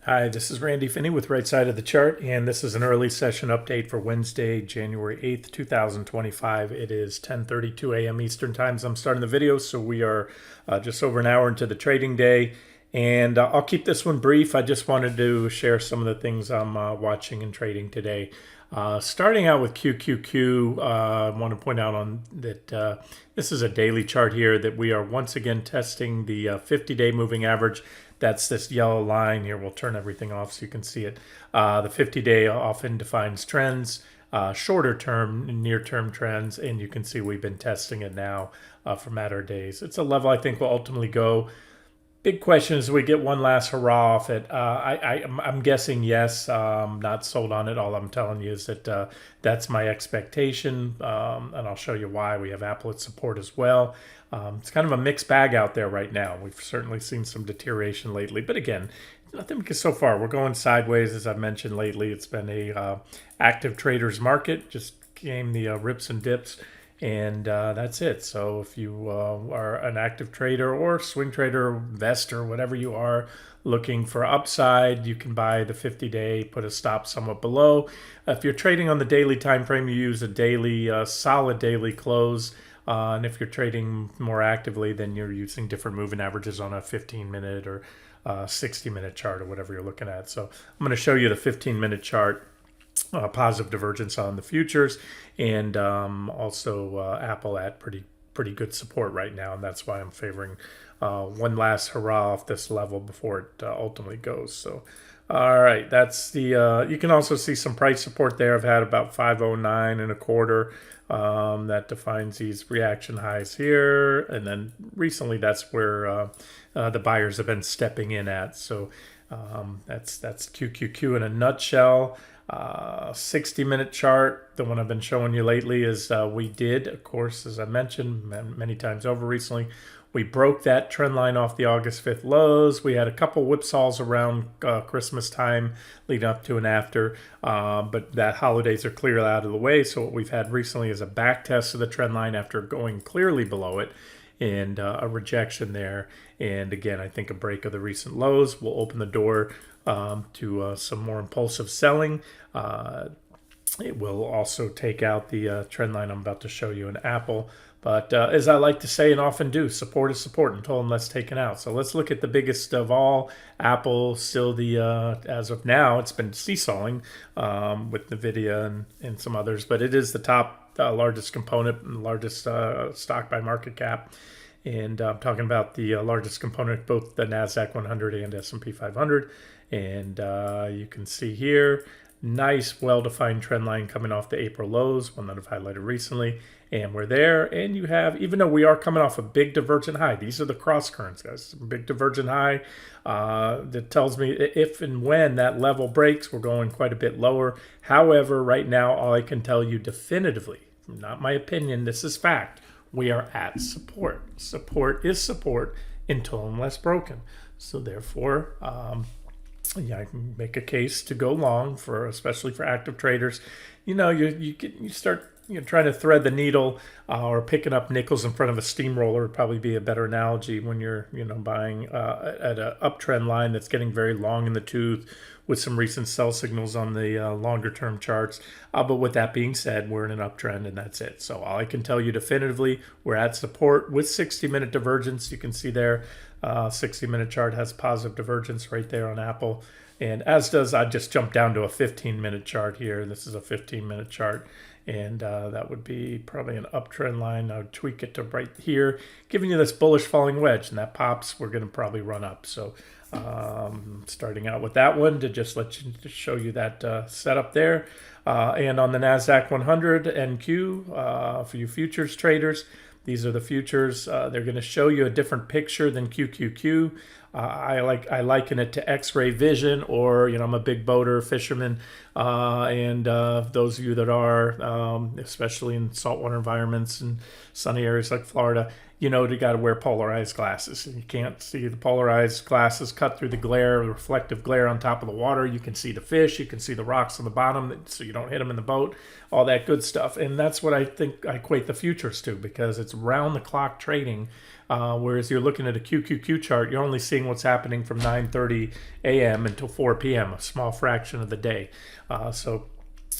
Hi, this is Randy Finney with Right Side of the Chart, and this is an early session update for Wednesday, January 8th, 2025. It is 10:32 a.m. Eastern Time as I'm starting the video, so we are just over an hour into the trading day, and I'll keep this one brief. I just wanted to share some of the things I'm watching and trading today. Starting out with QQQ, I want to point out on that this is a daily chart here that we are once again testing the 50-day moving average. That's this yellow line here. We'll turn everything off so you can see it. The 50-day often defines trends, shorter term, near term trends, and you can see we've been testing it now for matter of days. It's a level I think will ultimately go. Big question is, we get one last hurrah off it. I'm guessing yes. Not sold on it. All I'm telling you is that that's my expectation, and I'll show you why. We have Apple at support as well. It's kind of a mixed bag out there right now. We've certainly seen some deterioration lately, but again, nothing because so far we're going sideways. As I've mentioned lately, it's been a active traders market. Just came the rips and dips. And that's it. So if you are an active trader or swing trader, investor, whatever you are, looking for upside, you can buy the 50-day, put a stop somewhat below. If you're trading on the daily time frame, you use a daily, solid daily close. And if you're trading more actively, then you're using different moving averages on a 15-minute or 60-minute chart or whatever you're looking at. So I'm going to show you the 15-minute chart. Positive divergence on the futures, and also Apple at pretty good support right now, and that's why I'm favoring one last hurrah off this level before it ultimately goes. So, all right, that's the. You can also see some price support there. I've had about 509 and a quarter. That defines these reaction highs here, and then recently that's where the buyers have been stepping in at. So that's QQQ in a nutshell. 60-minute chart, the one I've been showing you lately, is we did, of course, as I mentioned many times over recently, we broke that trend line off the August 5th lows. We had a couple whipsaws around Christmas time leading up to and after, but that holidays are clearly out of the way. So what we've had recently is a back test of the trend line after going clearly below it, and a rejection there. And again, I think a break of the recent lows will open the door to some more impulsive selling. It will also take out the trend line I'm about to show you in Apple. But as I like to say and often do, support is support until unless taken out. So let's look at the biggest of all. Apple, still the, as of now, it's been seesawing with NVDA and some others, but it is the top largest component and largest stock by market cap. And I'm talking about the largest component, both the Nasdaq 100 and S&P 500. And you can see here, nice, well-defined trend line coming off the April lows, one that I've highlighted recently. And we're there. And you have, even though we are coming off a big divergent high, these are the cross currents, guys. Big divergent high that tells me if and when that level breaks, we're going quite a bit lower. However, right now, all I can tell you definitively, not my opinion, this is fact, we are at support. Support is support until unless broken. So therefore, I can make a case to go long for, especially for active traders. You know, you start trying to thread the needle or picking up nickels in front of a steamroller would probably be a better analogy when you're buying at an uptrend line that's getting very long in the tooth with some recent sell signals on the longer term charts. But with that being said, we're in an uptrend and that's it. So all I can tell you definitively, we're at support with 60-minute divergence. You can see there, 60-minute chart has positive divergence right there on Apple. And as does, I just jumped down to a 15-minute chart here. This is a 15-minute chart. And that would be probably an uptrend line. I would tweak it to right here, giving you this bullish falling wedge. And that pops, we're going to probably run up. So starting out with that one to just show you that setup there. And on the Nasdaq 100 NQ, for you futures traders, these are the futures. They're going to show you a different picture than QQQ. I liken it to X-ray vision, or I'm a big boater, fisherman, and those of you that are, especially in saltwater environments and sunny areas like Florida, you know, you got to wear polarized glasses. You can't see the polarized glasses cut through the glare, the reflective glare on top of the water. You can see the fish, you can see the rocks on the bottom, so you don't hit them in the boat, all that good stuff. And that's what I think I equate the futures to, because it's round the clock trading. Whereas you're looking at a QQQ chart, you're only seeing what's happening from 9:30 a.m. until 4 p.m., a small fraction of the day. So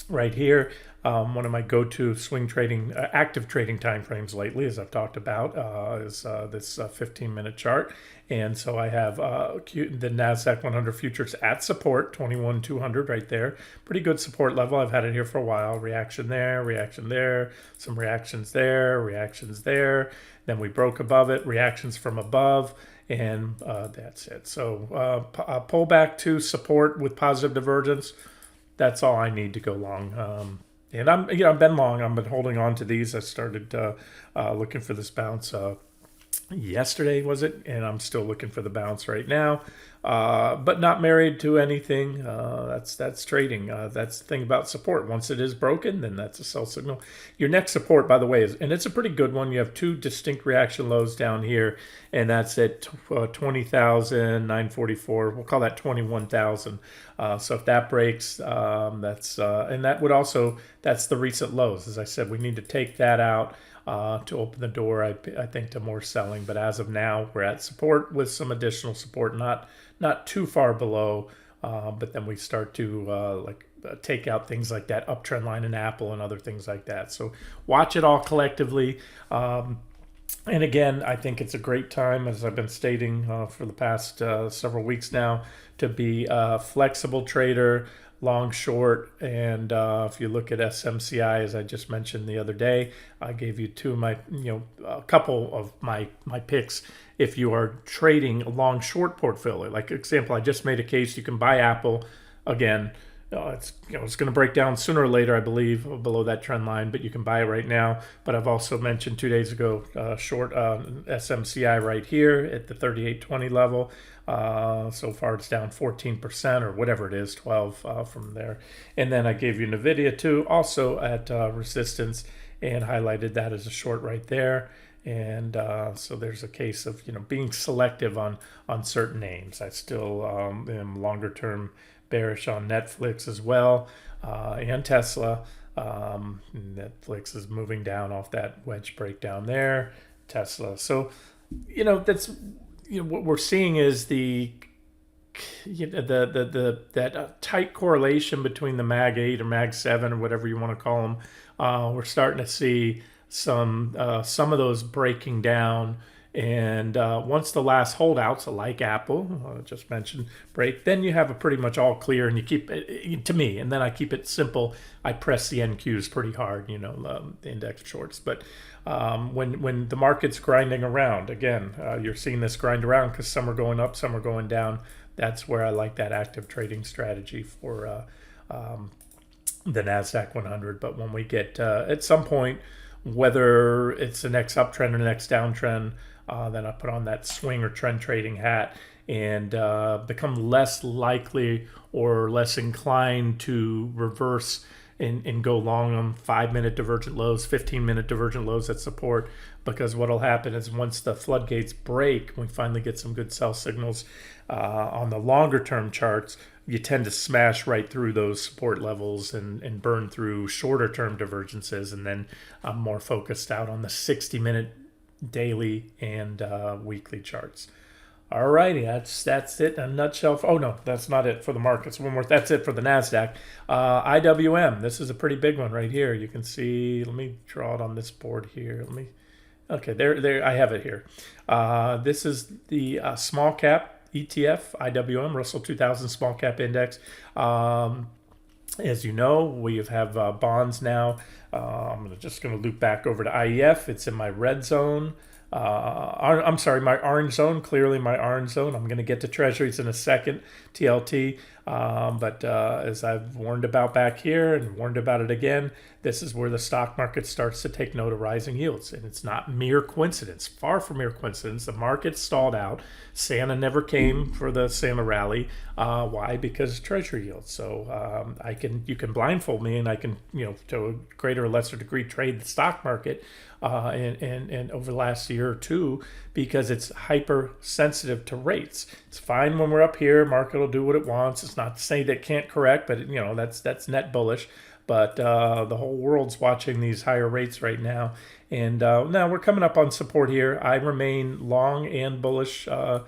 right here, one of my go-to swing trading, active trading timeframes lately, as I've talked about, is this 15-minute chart. And so I have the Nasdaq 100 futures at support, 21,200 right there. Pretty good support level. I've had it here for a while. Reaction there, some reactions there. Then we broke above it, reactions from above, and that's it. So pull back to support with positive divergence. That's all I need to go long. And I've been long. I've been holding on to these. I started looking for this bounce yesterday, was it? And I'm still looking for the bounce right now, but not married to anything. That's trading. That's the thing about support. Once it is broken, then that's a sell signal. Your next support, by the way, and it's a pretty good one. You have two distinct reaction lows down here, and that's at 20,944. We'll call that 21,000. So if that breaks, and that would also, that's the recent lows. As I said, we need to take that out to open the door, I think, to more selling. But as of now, we're at support with some additional support, not too far below, but then we start to take out things like that uptrend line in Apple and other things like that. So watch it all collectively. And again, I think it's a great time, as I've been stating for the past several weeks now, to be a flexible trader, long, short. And if you look at SMCI, as I just mentioned the other day, I gave you a couple of my picks. If you are trading a long, short portfolio, like example, I just made a case you can buy Apple again. It's going to break down sooner or later, I believe, below that trend line, but you can buy it right now. But I've also mentioned 2 days ago, short SMCI right here at the 38.20 level. So far it's down 14% or whatever it is, 12 from there. And then I gave you NVDA too, also at resistance, and highlighted that as a short right there. And so there's a case of being selective on certain names. I still am longer term bearish on Netflix as well, and Tesla. Netflix is moving down off that wedge breakdown there. Tesla. So that's what we're seeing is that tight correlation between the Mag 8 or Mag 7 or whatever you want to call them. We're starting to see some of those breaking down. And once the last holdouts, like Apple, just mentioned, break, then you have a pretty much all clear, and you keep it, to me, and then I keep it simple. I press the NQs pretty hard, the index shorts. But when the market's grinding around, again, you're seeing this grind around because some are going up, some are going down. That's where I like that active trading strategy for the Nasdaq 100. But when we get at some point, whether it's the next uptrend or the next downtrend, then I put on that swing or trend trading hat and become less likely or less inclined to reverse and go long on 5-minute divergent lows, 15-minute divergent lows at support. Because what will happen is once the floodgates break, we finally get some good sell signals on the longer term charts, you tend to smash right through those support levels and burn through shorter term divergences. And then I'm more focused out on the 60-minute daily and weekly charts. All righty, that's it in a nutshell. Oh no, that's not it for the markets. One more. That's it for the Nasdaq. IWM. This is a pretty big one right here. You can see. Let me draw it on this board here. Okay, there. I have it here. This is the small cap ETF, IWM, Russell 2000 Small Cap Index. As you know, we have bonds now. I'm just going to loop back over to IEF. It's in my red zone. I'm sorry, my orange zone, clearly my orange zone. I'm going to get to treasuries in a second, TLT. But as I've warned about back here and warned about it again, this is where the stock market starts to take note of rising yields. And it's not mere coincidence, far from mere coincidence. The market stalled out. Santa never came for the Santa rally. Why? Because treasury yields. So you can blindfold me and I can, to a greater or lesser degree, trade the stock market. and over the last year or two, because it's hypersensitive to rates. It's fine when we're up here. Market will do what it wants. It's not to say that it can't correct, but that's net bullish. But the whole world's watching these higher rates right now. And now we're coming up on support here. I remain long and bullish the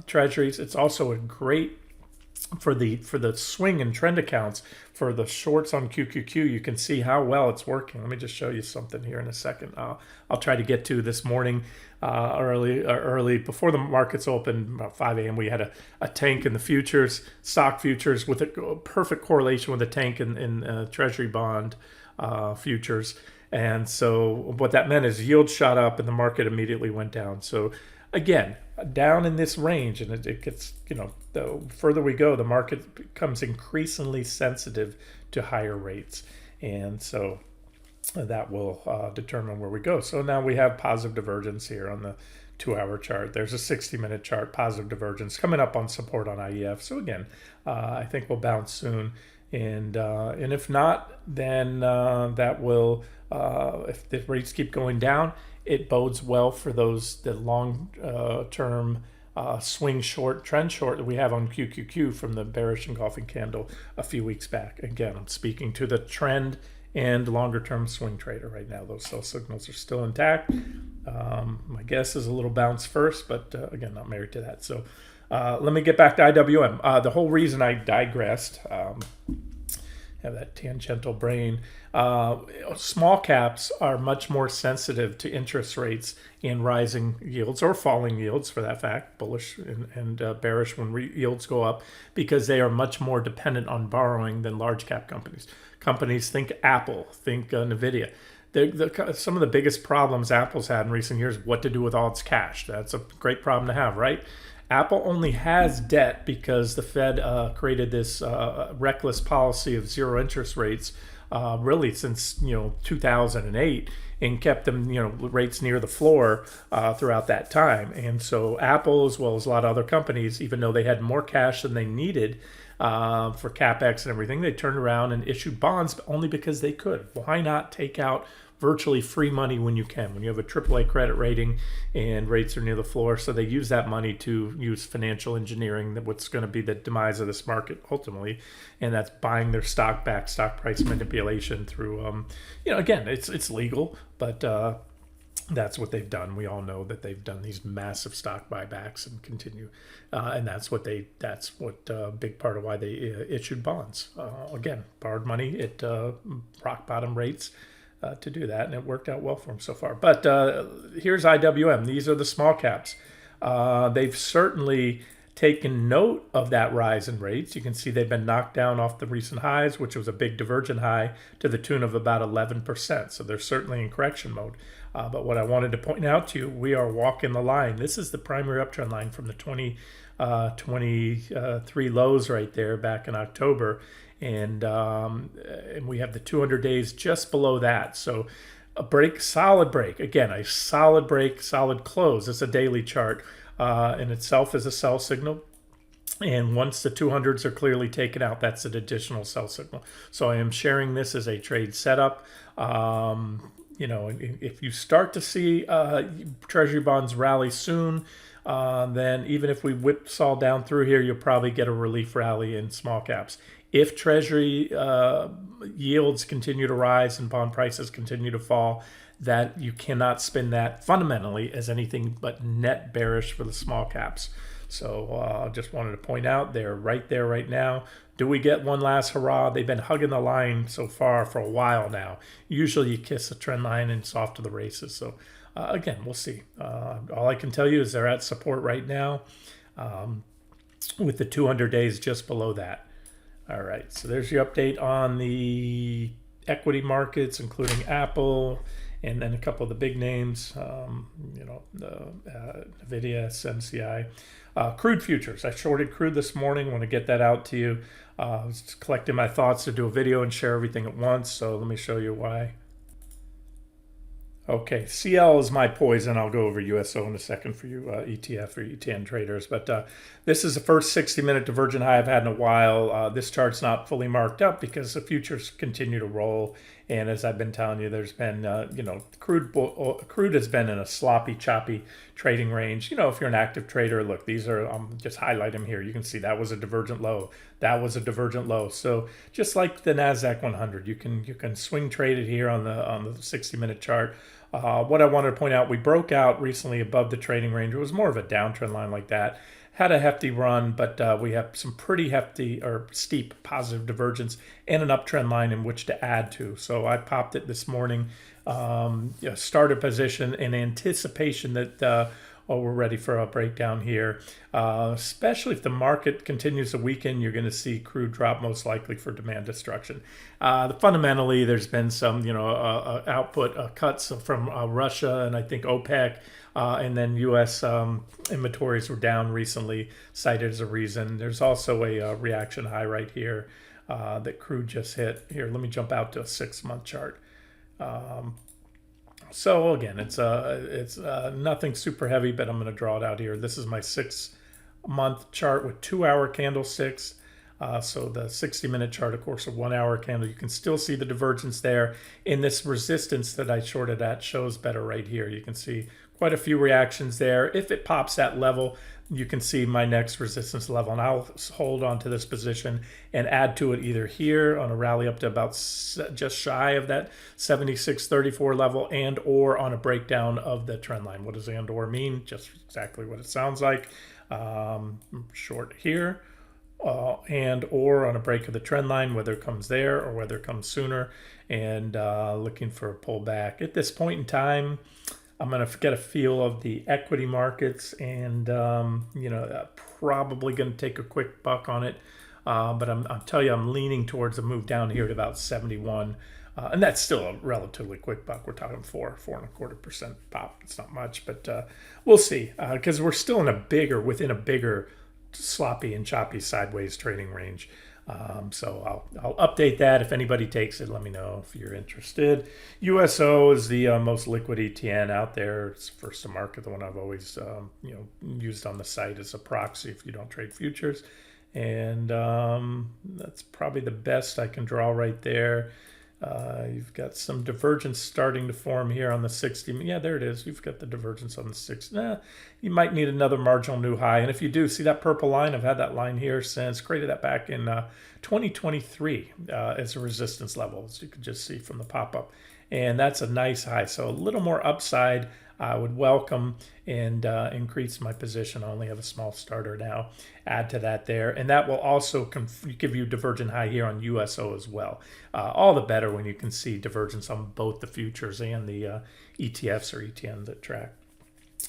treasuries. It's also a great for the swing and trend accounts. For the shorts on QQQ, you can see how well it's working. Let me just show you something here in a second. I'll try to get to this morning early before the markets opened, about 5 a.m. We had a tank in the futures, stock futures, with a perfect correlation with a tank in treasury bond futures. And so what that meant is yield shot up and the market immediately went down. So again, down in this range, and it gets, the further we go, the market becomes increasingly sensitive to higher rates. And so that will determine where we go. So now we have positive divergence here on the 2-hour chart. There's a 60-minute chart, positive divergence coming up on support on IEF. So again, I think we'll bounce soon. And if not, then that will, if the rates keep going down, it bodes well for the long-term swing short, trend short that we have on QQQ from the bearish engulfing candle a few weeks back. Again, I'm speaking to the trend and longer-term swing trader right now. Those sell signals are still intact. My guess is a little bounce first, but again, not married to that. So let me get back to IWM. The whole reason I digressed, have that tangential brain. Small caps are much more sensitive to interest rates and rising yields, or falling yields for that fact, bullish and bearish when yields go up, because they are much more dependent on borrowing than large cap companies. Companies, think Apple, think NVDA. Some of the biggest problems Apple's had in recent years, what to do with all its cash. That's a great problem to have, right? Apple only has debt because the Fed created this reckless policy of zero interest rates really since 2008, and kept them rates near the floor throughout that time. And so Apple, as well as a lot of other companies, even though they had more cash than they needed for capex and everything, they turned around and issued bonds only because they could. Why not take out virtually free money when you can, when you have a AAA credit rating and rates are near the floor? So they use that money to use financial engineering, that what's going to be the demise of this market ultimately, and that's buying their stock back, stock price manipulation through, again, it's legal, but that's what they've done. We all know that they've done these massive stock buybacks and continue, and that's what big part of why they issued bonds. Again, borrowed money at rock bottom rates to do that, and it worked out well for them so far. But here's IWM. These are the small caps. They've certainly taken note of that rise in rates. You can see they've been knocked down off the recent highs, which was a big divergent high to the tune of about 11%. So they're certainly in correction mode. But what I wanted to point out to you, we are walking the line. This is the primary uptrend line from the 2023 lows right there back in October. And we have the 200 days just below that. So a break, solid break. Again, a solid break, solid close. It's a daily chart in itself is a sell signal. And once the 200s are clearly taken out, that's an additional sell signal. So I am sharing this as a trade setup. If you start to see treasury bonds rally soon, then even if we whipsaw down through here, you'll probably get a relief rally in small caps. If treasury yields continue to rise and bond prices continue to fall, that you cannot spin that fundamentally as anything but net bearish for the small caps. So just wanted to point out they're right there right now. Do we get one last hurrah? They've been hugging the line so far for a while now. Usually you kiss the trend line and it's off to the races. So again, we'll see. All I can tell you is they're at support right now with the 200 days just below that. All right, so there's your update on the equity markets, including Apple, and then a couple of the big names, the NVDA, SMCI. Crude futures. I shorted crude this morning. I want to get that out to you. I was just collecting my thoughts to do a video and share everything at once, so let me show you why. Okay, CL is my poison. I'll go over USO in a second for you ETF or ETN traders. But this is the first 60-minute divergent high I've had in a while. This chart's not fully marked up because the futures continue to roll. And as I've been telling you, there's been, crude has been in a sloppy, choppy trading range. If you're an active trader, look, these are, just highlight them here. You can see that was a divergent low. That was a divergent low. So just like the Nasdaq 100, you can swing trade it here on the 60-minute chart. What I wanted to point out, we broke out recently above the trading range. It was more of a downtrend line like that. Had a hefty run, but we have some pretty hefty or steep positive divergence and an uptrend line in which to add to. So I popped it this morning, started position in anticipation that we're ready for a breakdown here. Especially if the market continues to weaken, you're going to see crude drop most likely for demand destruction. Fundamentally, there's been some output cuts from Russia and I think OPEC. And then U.S. Inventories were down recently, cited as a reason. There's also a reaction high right here that crude just hit. Here, let me jump out to a 6-month chart. So again, it's nothing super heavy, but I'm going to draw it out here. This is my 6-month chart with 2-hour candlesticks. So the 60-minute chart, of course, a 1-hour candle. You can still see the divergence there. In this resistance that I shorted at shows better right here. You can see quite a few reactions there. If it pops that level, you can see my next resistance level, and I'll hold on to this position and add to it either here on a rally up to about just shy of that 76.34 level, and or on a breakdown of the trend line. What does and or mean? Just exactly what it sounds like. Short here. And or on a break of the trend line, whether it comes there or whether it comes sooner, and looking for a pullback. At this point in time, I'm going to get a feel of the equity markets, and probably going to take a quick buck on it. But I'll tell you, I'm leaning towards a move down here at about 71. And that's still a relatively quick buck. We're talking 4.25% pop. It's not much, but we'll see, because we're still within a bigger sloppy and choppy sideways trading range. So I'll update that. If anybody takes it, let me know if you're interested. USO is the most liquid ETN out there. It's first to market, the one I've always used on the site as a proxy if you don't trade futures. And that's probably the best I can draw right there. You've got some divergence starting to form here on the 60. Yeah, there it is. You've got the divergence on the 60. You might need another marginal new high. And if you do, see that purple line? I've had that line here since, created that back in 2023 as a resistance level, as you can just see from the pop-up. And that's a nice high. So a little more upside I would welcome, and increase my position. I only have a small starter now. Add to that there. And that will also give you divergent high here on USO as well. All the better when you can see divergence on both the futures and the ETFs or ETN that track.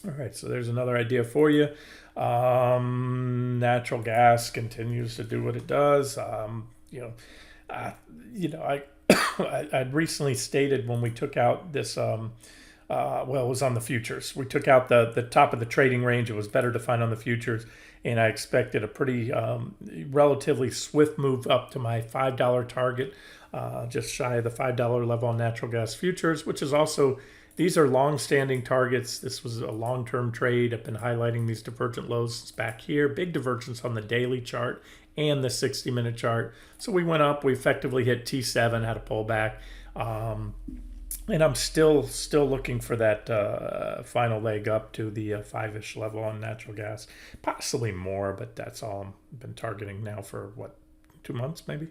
All right, so there's another idea for you. Natural gas continues to do what it does. I'd recently stated when we took out this it was on the futures. We took out the top of the trading range. It was better to find on the futures, and I expected a pretty relatively swift move up to my $5 target, just shy of the $5 level on natural gas futures, which is also, these are long-standing targets. This was a long-term trade. I've been highlighting these divergent lows back here. Big divergence on the daily chart and the 60-minute chart. So we went up. We effectively hit T7, had a pullback. And I'm still looking for that final leg up to the 5-ish level on natural gas. Possibly more, but that's all I've been targeting now for, 2 months maybe?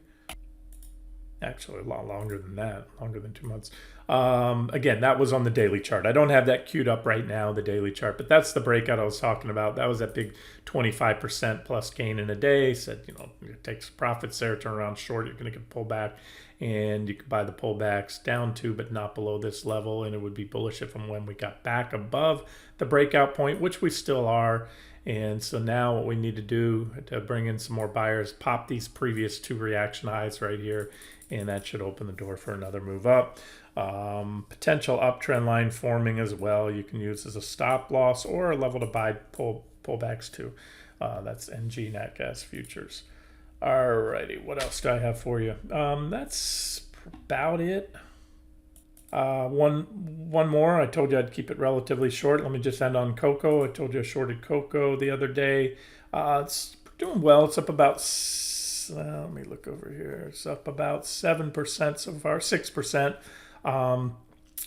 Actually, a lot longer than that, longer than 2 months. Again, that was on the daily chart. I don't have that queued up right now, the daily chart, but that's the breakout I was talking about. That was that big 25% plus gain in a day. Said, it takes profits there, turn around short, you're going to get pulled back. And you could buy the pullbacks down to, but not below this level. And it would be bullish if and when we got back above the breakout point, which we still are. And so now what we need to do to bring in some more buyers, pop these previous 2 reaction highs right here. And that should open the door for another move up. Potential uptrend line forming as well. You can use as a stop loss or a level to buy pullbacks too. That's NG Nat Gas futures. Alrighty, what else do I have for you? That's about it. One more. I told you I'd keep it relatively short. Let me just end on cocoa. I told you I shorted cocoa the other day. It's doing well. It's up about. Let me look over here. It's up about 7% so far, 6%. And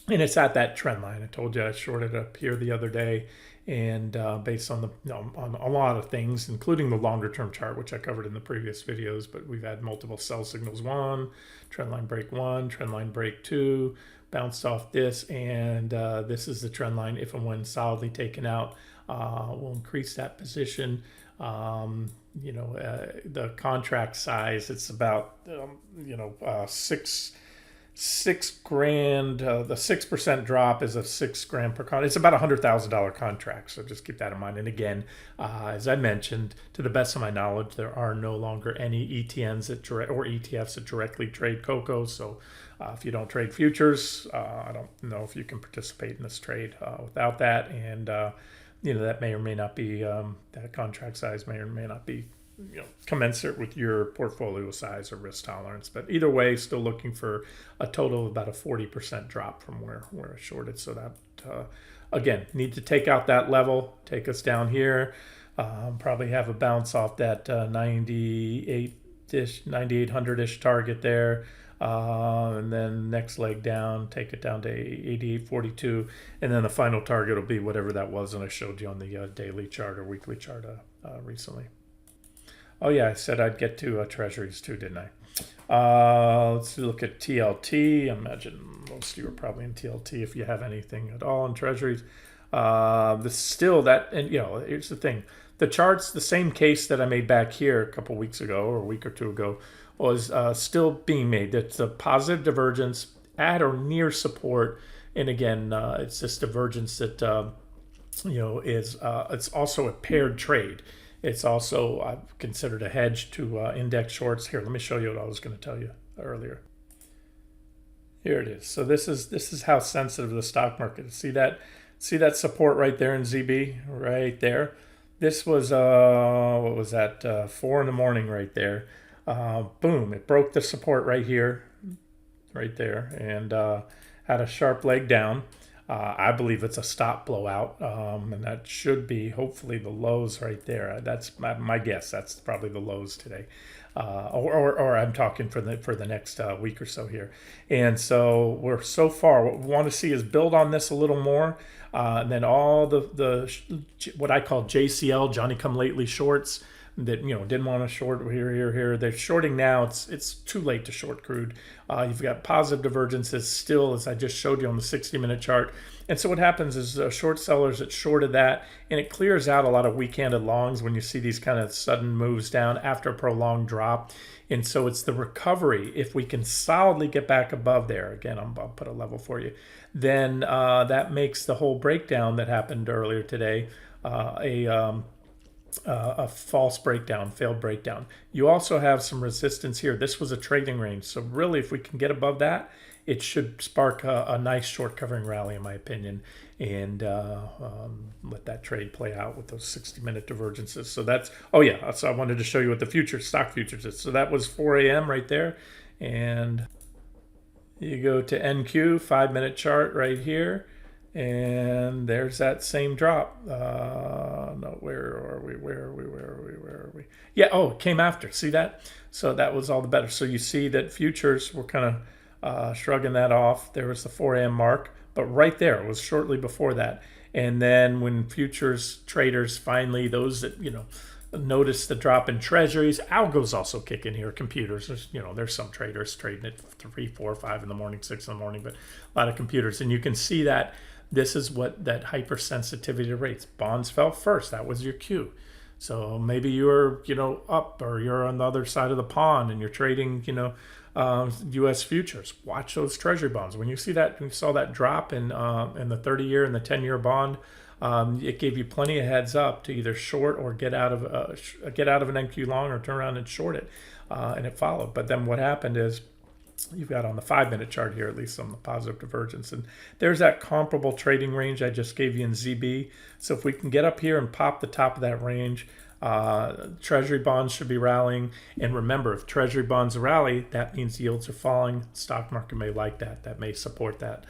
it's at that trend line. I told you I shorted up here the other day, and based on on a lot of things, including the longer term chart, which I covered in the previous videos. But we've had multiple sell signals: one, trend line break one, trend line break two, bounced off this, and this is the trend line. If and when solidly taken out, we'll increase that position. The contract size, it's about six grand. The 6% drop is a $6,000 per contract. It's about $100,000 contract, so just keep that in mind. And again, as I mentioned, to the best of my knowledge, there are no longer any ETNs or ETFs that directly trade cocoa. So if you don't trade futures, I don't know if you can participate in this trade without that. And that may or may not be that contract size may or may not be commensurate with your portfolio size or risk tolerance. But either way, still looking for a total of about a 40% drop from where I shorted. So that, again, need to take out that level, take us down here, probably have a bounce off that 9,800-ish target there. And then next leg down, take it down to 88.42. And then the final target will be whatever that was that I showed you on the daily chart or weekly chart recently. Oh yeah, I said I'd get to treasuries too, didn't I? Let's look at TLT. I imagine most of you are probably in TLT if you have anything at all in treasuries. Still that, and here's the thing. The chart's the same case that I made back here a couple weeks ago or a week or two ago was still being made. That's a positive divergence at or near support. And again, it's this divergence that, is it's also a paired trade. It's also considered a hedge to index shorts. Here, let me show you what I was going to tell you earlier. Here it is. So this is how sensitive the stock market is. See that support right there in ZB, right there. This was what was that? 4 in the morning, right there. Boom! It broke the support right here, right there, and had a sharp leg down. I believe it's a stop blowout, and that should be hopefully the lows right there. That's my guess. That's probably the lows today, or I'm talking for the next week or so here. And so we're so far. What we want to see is build on this a little more, and then all the what I call JCL, Johnny Come Lately shorts that didn't want to short here. They're shorting now. It's too late to short crude. You've got positive divergences still, as I just showed you on the 60-minute chart. And so what happens is short sellers that shorted that, and it clears out a lot of weak-handed longs when you see these kind of sudden moves down after a prolonged drop. And so it's the recovery. If we can solidly get back above there, again, I'll put a level for you, then that makes the whole breakdown that happened earlier today a false breakdown, failed breakdown. You also have some resistance here. This was a trading range. So really, if we can get above that, it should spark a nice short covering rally, in my opinion, and let that trade play out with those 60-minute divergences. So that's, so I wanted to show you what the stock futures is. So that was 4 a.m. right there. And you go to NQ, 5-minute chart right here. And there's that same drop. No, where are we? Yeah, it came after. See that? So that was all the better. So you see that futures were kind of shrugging that off. There was the 4 a.m. mark, but right there, it was shortly before that. And then when futures traders finally, those that, notice the drop in treasuries, algos also kick in here, computers. There's some traders trading at 3, 4, 5 in the morning, 6 in the morning, but a lot of computers. And you can see that this is what that hypersensitivity to rates. Bonds fell first. That was your cue. So maybe you're, up, or you're on the other side of the pond and you're trading, U.S. futures. Watch those treasury bonds. When you see that, when you saw that drop in the 30-year and the 10-year bond, it gave you plenty of heads up to either short or get out of an NQ long or turn around and short it, and it followed. But then what happened is, you've got on the 5-minute chart here, at least on the positive divergence, and there's that comparable trading range I just gave you in ZB. So if we can get up here and pop the top of that range, Treasury bonds should be rallying. And remember, if Treasury bonds rally, that means yields are falling. Stock market may like that. That may support that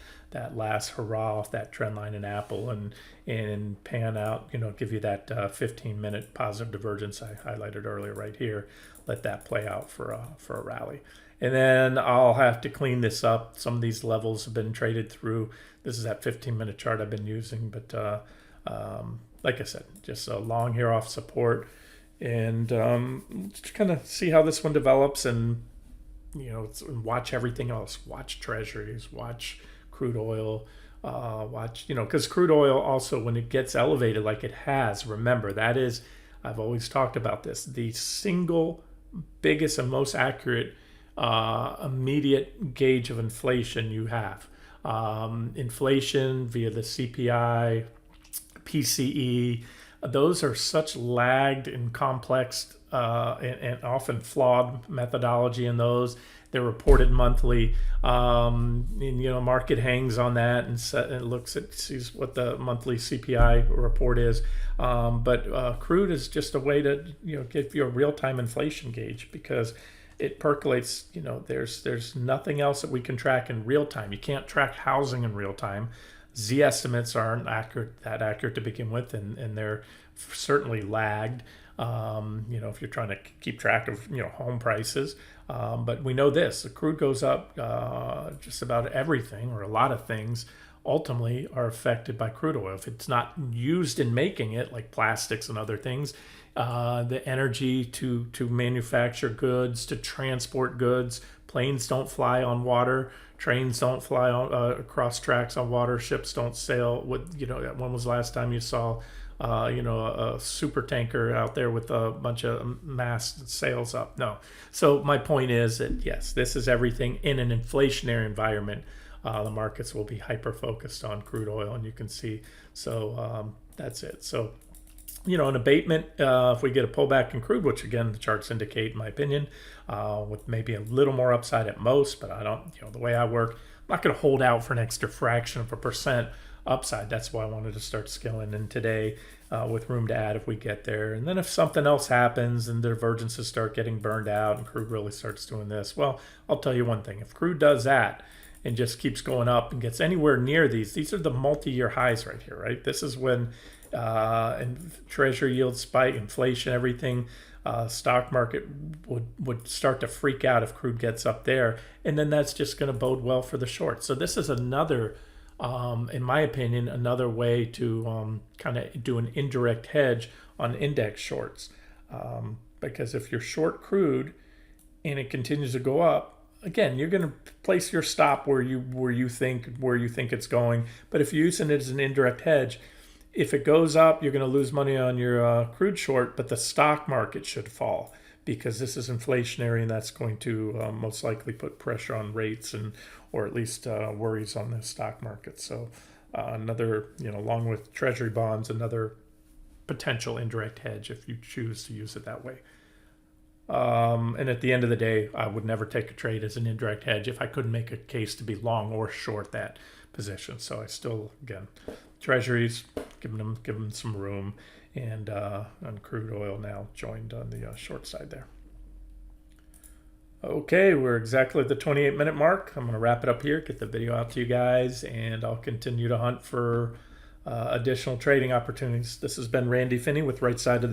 last hurrah off that trend line in Apple and pan out, give you that 15-minute positive divergence I highlighted earlier right here. Let that play out for a rally. And then I'll have to clean this up. Some of these levels have been traded through. This is that 15-minute chart I've been using, but like I said, just a long here off support, and just kind of see how this one develops, and watch everything else. Watch treasuries, watch crude oil, watch because crude oil also, when it gets elevated like it has, remember that is, I've always talked about this, the single biggest and most accurate immediate gauge of inflation you have. Inflation via the CPI, PCE, those are such lagged and complex and often flawed methodology in those. They're reported monthly, and market hangs on that and sees what the monthly CPI report is. But crude is just a way to give you a real-time inflation gauge, because it percolates. There's nothing else that we can track in real time. You can't track housing in real time. Z estimates aren't that accurate to begin with, and they're certainly lagged. If you're trying to keep track of home prices, but we know this: the crude goes up. Just about everything, or a lot of things, ultimately are affected by crude oil. If it's not used in making it, like plastics and other things, the energy to manufacture goods, to transport goods. Planes don't fly on water. Trains don't fly across tracks on water. Ships don't sail. When was the last time you saw, a super tanker out there with a bunch of mast sails up? No. So my point is that yes, this is everything in an inflationary environment. The markets will be hyper focused on crude oil, and you can see. So that's it. So an abatement, if we get a pullback in crude, which again the charts indicate, in my opinion, with maybe a little more upside at most, but I don't, the way I work, I'm not going to hold out for an extra fraction of a percent upside. That's why I wanted to start scaling in today, with room to add if we get there. And then if something else happens and the divergences start getting burned out and crude really starts doing this, well, I'll tell you one thing: if crude does that and just keeps going up and gets anywhere near these are the multi-year highs right here, right? This is when and treasury yields spike, inflation, everything, stock market would start to freak out if crude gets up there, and then that's just going to bode well for the short. So this is another, in my opinion, another way to kind of do an indirect hedge on index shorts, because if you're short crude and it continues to go up, again, you're going to place your stop where you think it's going. But if you're using it as an indirect hedge, if it goes up, you're going to lose money on your crude short, but the stock market should fall, because this is inflationary, and that's going to most likely put pressure on rates or at least worries on the stock market. So another, along with treasury bonds, another potential indirect hedge if you choose to use it that way. And at the end of the day, I would never take a trade as an indirect hedge if I couldn't make a case to be long or short that position. So I still, again, treasuries, giving them some room, and on crude oil now joined on the short side there. Okay, we're exactly at the 28-minute mark. I'm going to wrap it up here, get the video out to you guys, and I'll continue to hunt for additional trading opportunities. This has been Randy Finney with Right Side of the